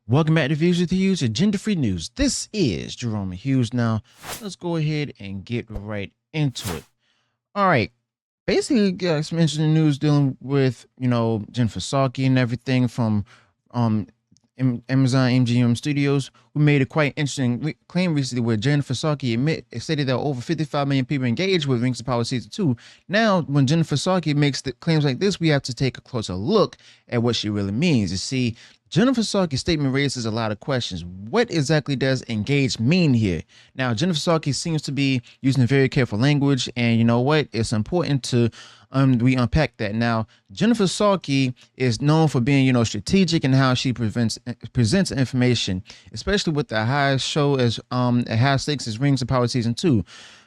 Welcome back to Views with Hughes, agenda-free news. This is Jerome Hughes. Now, let's go ahead and get right into it. All right. Basically, got some interesting news dealing with, Jennifer Salke and everything from um Amazon MGM Studios, who made a quite interesting claim recently where Jennifer Salke stated that over 55 million people engaged with Rings of Power Season 2. Now, when Jennifer Salke makes the claims like this, we have to take a closer look at what she really means. You see, Jennifer Salke's statement raises a lot of questions. What exactly does engage mean here? Now, Jennifer Salke seems to be using a very careful language, and you know what? It's important to we unpack that. Now, Jennifer Salke is known for being, strategic in how she presents information, especially with the high show as high stakes as Rings of Power Season 2.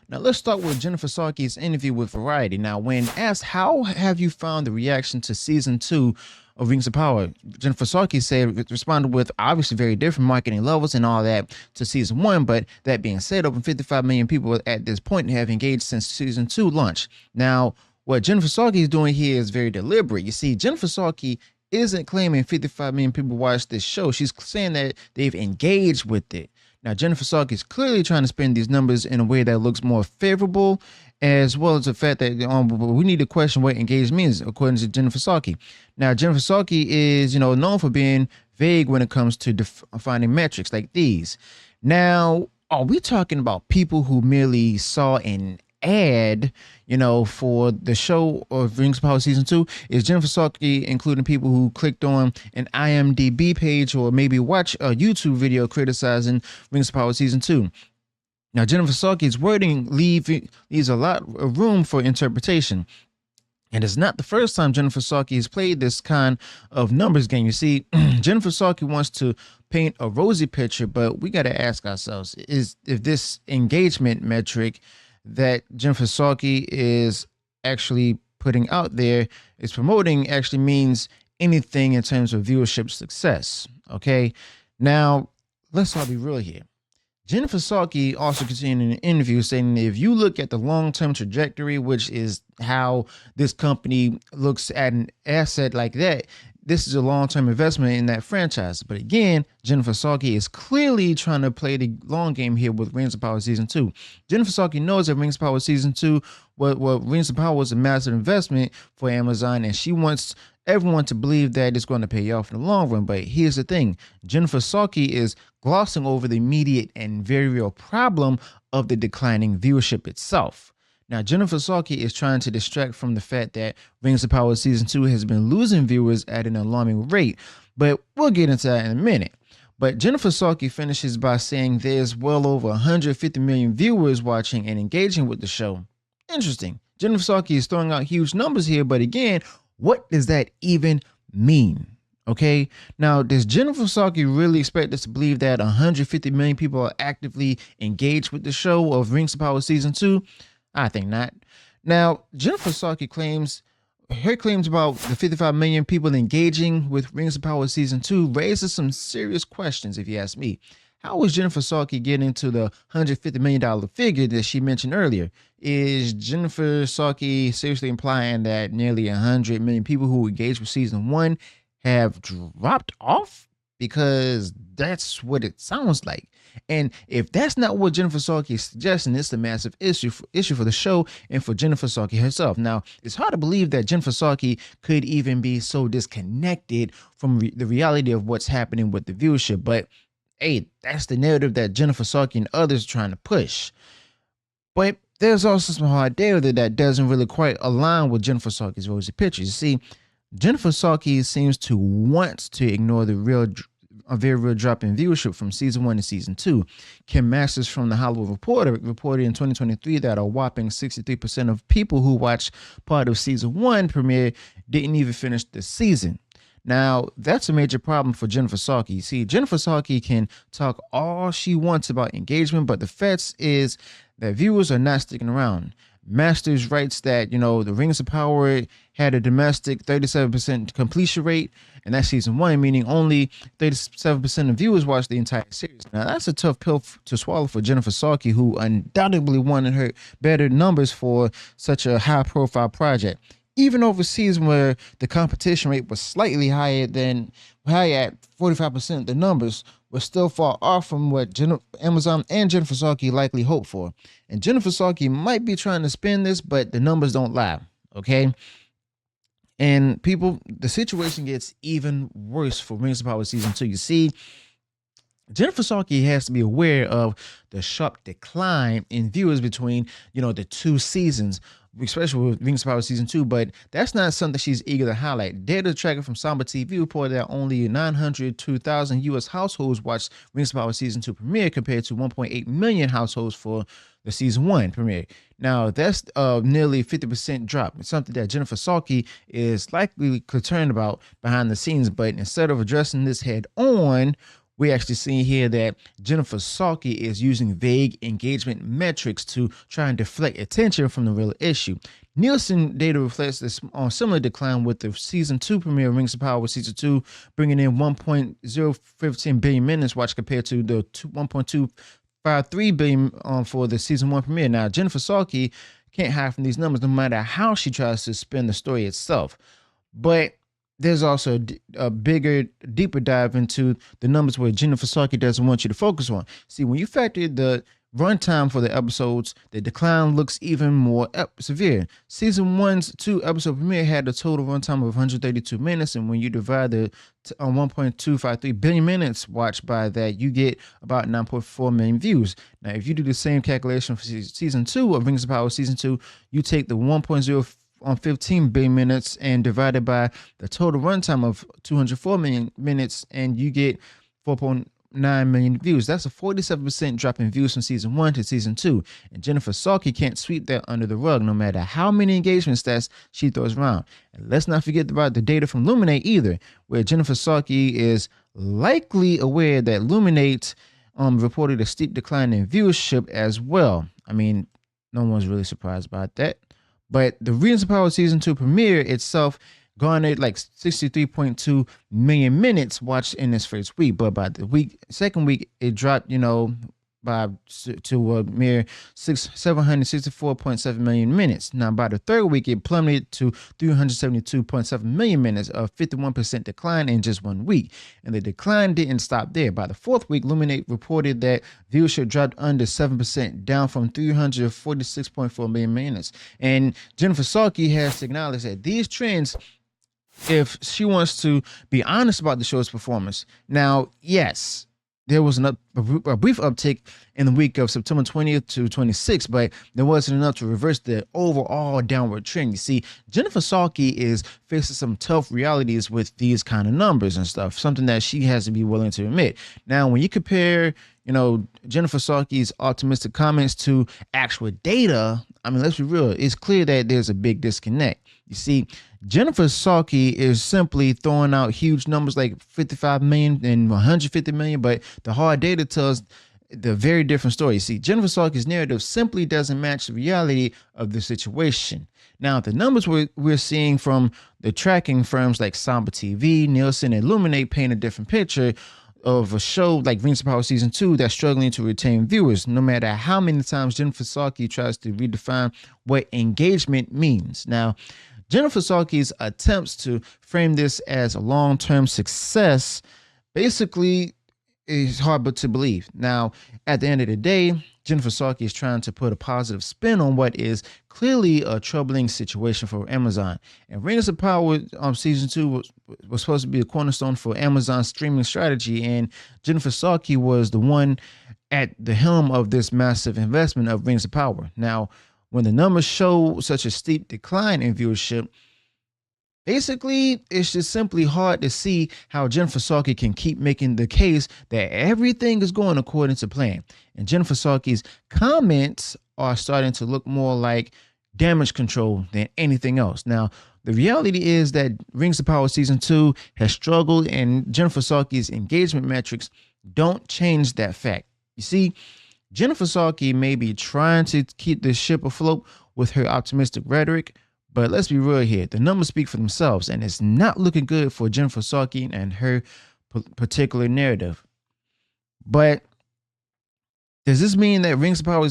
Now, let's start with Jennifer Salke's interview with Variety. Now, when asked, how have you found the reaction to Season 2 of Rings of Power, Jennifer Salke responded with obviously very different marketing levels and all that to Season 1, but that being said, over 55 million people at this point have engaged since Season 2 launch. Now, what Jennifer Salke is doing here is very deliberate. You see, Jennifer Salke isn't claiming 55 million people watch this show. She's saying that they've engaged with it. Now, Jennifer Salke is clearly trying to spin these numbers in a way that looks more favorable, as well as the fact that we need to question what engaged means, according to Jennifer Salke. Now, Jennifer Salke is, known for being vague when it comes to defining metrics like these. Now, are we talking about people who merely saw an ad, for the show of Rings of Power Season 2? Is Jennifer Salke including people who clicked on an IMDb page or maybe watch a YouTube video criticizing Rings of Power Season 2? Now, Jennifer Salke's wording leaves a lot of room for interpretation. And it's not the first time Jennifer Salke has played this kind of numbers game. You see, Jennifer Salke wants to paint a rosy picture, but we got to ask ourselves, if this engagement metric that Jennifer Salke is actually putting out there, is promoting, actually means anything in terms of viewership success. Okay, now let's all be real here. Jennifer Salke also continued in an interview saying that if you look at the long-term trajectory, which is how this company looks at an asset like that, this is a long-term investment in that franchise. But again, Jennifer Salke is clearly trying to play the long game here with Rings of Power Season 2. Jennifer Salke knows that Rings of Power Season 2, Rings of Power was a massive investment for Amazon, and she wants everyone to believe that it's going to pay off in the long run. But here's the thing. Jennifer Salke is glossing over the immediate and very real problem of the declining viewership itself. Now, Jennifer Salke is trying to distract from the fact that Rings of Power Season 2 has been losing viewers at an alarming rate, but we'll get into that in a minute. But Jennifer Salke finishes by saying there's well over 150 million viewers watching and engaging with the show. Interesting. Jennifer Salke is throwing out huge numbers here, but again, what does that even mean? Okay, now does Jennifer Salke really expect us to believe that 150 million people are actively engaged with the show of Rings of Power Season 2? I think not. Now, Jennifer Salke claims about the 55 million people engaging with Rings of Power Season 2 raises some serious questions, if you ask me. How was Jennifer Salke getting to the $150 million figure that she mentioned earlier? Is Jennifer Salke seriously implying that nearly 100 million people who engaged with Season 1 have dropped off? Because that's what it sounds like. And if that's not what Jennifer Salke is suggesting, it's a massive issue for the show and for Jennifer Salke herself. Now, it's hard to believe that Jennifer Salke could even be so disconnected from the reality of what's happening with the viewership. But hey, that's the narrative that Jennifer Salke and others are trying to push. But there's also some hard data that doesn't really quite align with Jennifer Salke's rosy pictures. You see, Jennifer Salke seems to want to ignore a very real drop in viewership from Season 1 to Season 2. Kim Masters from The Hollywood Reporter reported in 2023 that a whopping 63% of people who watched part of Season 1 premiere didn't even finish the season. Now, that's a major problem for Jennifer Salke. You see, Jennifer Salke can talk all she wants about engagement, but the fact is that viewers are not sticking around. Masters writes that, the Rings of Power had a domestic 37% completion rate, and that's Season 1, meaning only 37% of viewers watched the entire series. Now, that's a tough pill to swallow for Jennifer Salke, who undoubtedly wanted her better numbers for such a high-profile project. Even overseas where the competition rate was slightly higher at 45%, the numbers were still far off from what Amazon and Jennifer Salke likely hoped for. And Jennifer Salke might be trying to spin this, but the numbers don't lie. Okay. And people, the situation gets even worse for Rings of Power season 2. You see, Jennifer Salke has to be aware of the sharp decline in viewers between, the two seasons, especially with Rings of Power season 2. But that's not something she's eager to highlight. Data tracker from Samba TV reported that only 902,000 U.S. households watched Rings of Power season 2 premiere compared to 1.8 million households for the season 1 premiere. Now that's nearly 50% drop. It's something that Jennifer Salke is likely concerned about behind the scenes. But instead of addressing this head on, we actually see here that Jennifer Salke is using vague engagement metrics to try and deflect attention from the real issue. Nielsen data reflects this on similar decline with the season 2 premiere of Rings of Power season 2 bringing in 1.015 billion minutes watched compared to the 1.253 billion for the season 1 premiere. Now, Jennifer Salke can't hide from these numbers no matter how she tries to spin the story itself. But there's also a bigger, deeper dive into the numbers where Jennifer Salke doesn't want you to focus on. See, when you factor the runtime for the episodes, the decline looks even more severe. Season 1's 2 episode premiere had a total runtime of 132 minutes, and when you divide the 1.253 billion minutes watched by that, you get about 9.4 million views. Now, if you do the same calculation for season 2 of Rings of Power season 2, you take the 1.0 on 15 billion minutes and divided by the total runtime of 204 million minutes, and you get 4.9 million views. That's a 47% drop in views from season 1 to season 2. And Jennifer Salke can't sweep that under the rug no matter how many engagement stats she throws around. And let's not forget about the data from Luminate either, where Jennifer Salke is likely aware that Luminate reported a steep decline in viewership as well. I mean, no one's really surprised about that. But the Rings of Power season 2 premiere itself garnered like 63.2 million minutes watched in its first week. But by the second week, it dropped, to a mere 764.7 million minutes. Now, by the third week, it plummeted to 372.7 million minutes, a 51% decline in just 1 week. And the decline didn't stop there. By the fourth week, Luminate reported that viewership dropped under 7%, down from 346.4 million minutes. And Jennifer Salke has acknowledged that these trends, if she wants to be honest about the show's performance. Now, yes, there was a brief uptick in the week of September 20th to 26th, but there wasn't enough to reverse the overall downward trend. You see, Jennifer Salke is facing some tough realities with these kind of numbers and stuff, something that she has to be willing to admit. Now, when you compare, Jennifer Salke's optimistic comments to actual data, I mean, let's be real, it's clear that there's a big disconnect. You see, Jennifer Salke is simply throwing out huge numbers like 55 million and 150 million, but the hard data tells the very different story. See, Jennifer Salke's narrative simply doesn't match the reality of the situation. Now, the numbers we're seeing from the tracking firms like Samba TV, Nielsen, and Illuminate paint a different picture of a show like Rings of Power season 2 that's struggling to retain viewers, no matter how many times Jennifer Salke tries to redefine what engagement means. Now, Jennifer Salke's attempts to frame this as a long-term success basically is hard but to believe. Now, at the end of the day, Jennifer Salke is trying to put a positive spin on what is clearly a troubling situation for Amazon. And Rings of Power season 2 was supposed to be a cornerstone for Amazon's streaming strategy, and Jennifer Salke was the one at the helm of this massive investment of Rings of Power. Now, when the numbers show such a steep decline in viewership, basically, it's just simply hard to see how Jennifer Salke can keep making the case that everything is going according to plan. And Jennifer Salke's comments are starting to look more like damage control than anything else. Now, the reality is that Rings of Power season 2 has struggled, and Jennifer Salke's engagement metrics don't change that fact. You see, Jennifer Salke may be trying to keep the ship afloat with her optimistic rhetoric, but let's be real here. The numbers speak for themselves, and it's not looking good for Jennifer Salke and her particular narrative. But does this mean that Rings of Power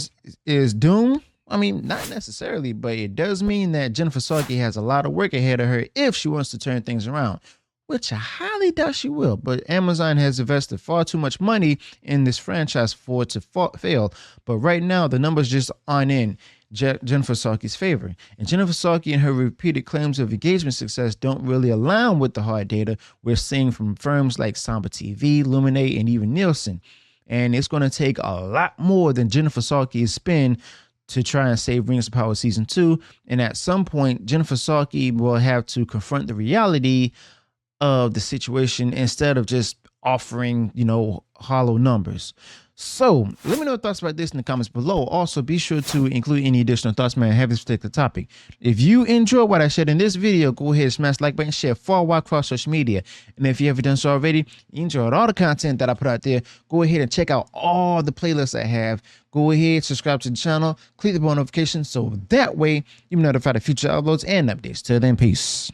is doomed? I mean, not necessarily, but it does mean that Jennifer Salke has a lot of work ahead of her if she wants to turn things around, which I highly doubt she will. But Amazon has invested far too much money in this franchise for it to fail. But right now, the numbers just aren't in Jennifer Salke's favor. And Jennifer Salke and her repeated claims of engagement success don't really align with the hard data we're seeing from firms like Samba TV, Luminate, and even Nielsen. And it's going to take a lot more than Jennifer Salke's spin to try and save Rings of Power Season 2. And at some point, Jennifer Salke will have to confront the reality of the situation instead of just offering, hollow numbers. So let me know your thoughts about this in the comments below. Also, be sure to include any additional thoughts man have this particular topic. If you enjoyed what I shared in this video, go ahead and smash the like button, share far wide across social media. And if you haven't done so already, you enjoyed all the content that I put out there, go ahead and check out all the playlists I have. Go ahead, subscribe to the channel, click the bell notification so that way you're notified of future uploads and updates. Till then, peace.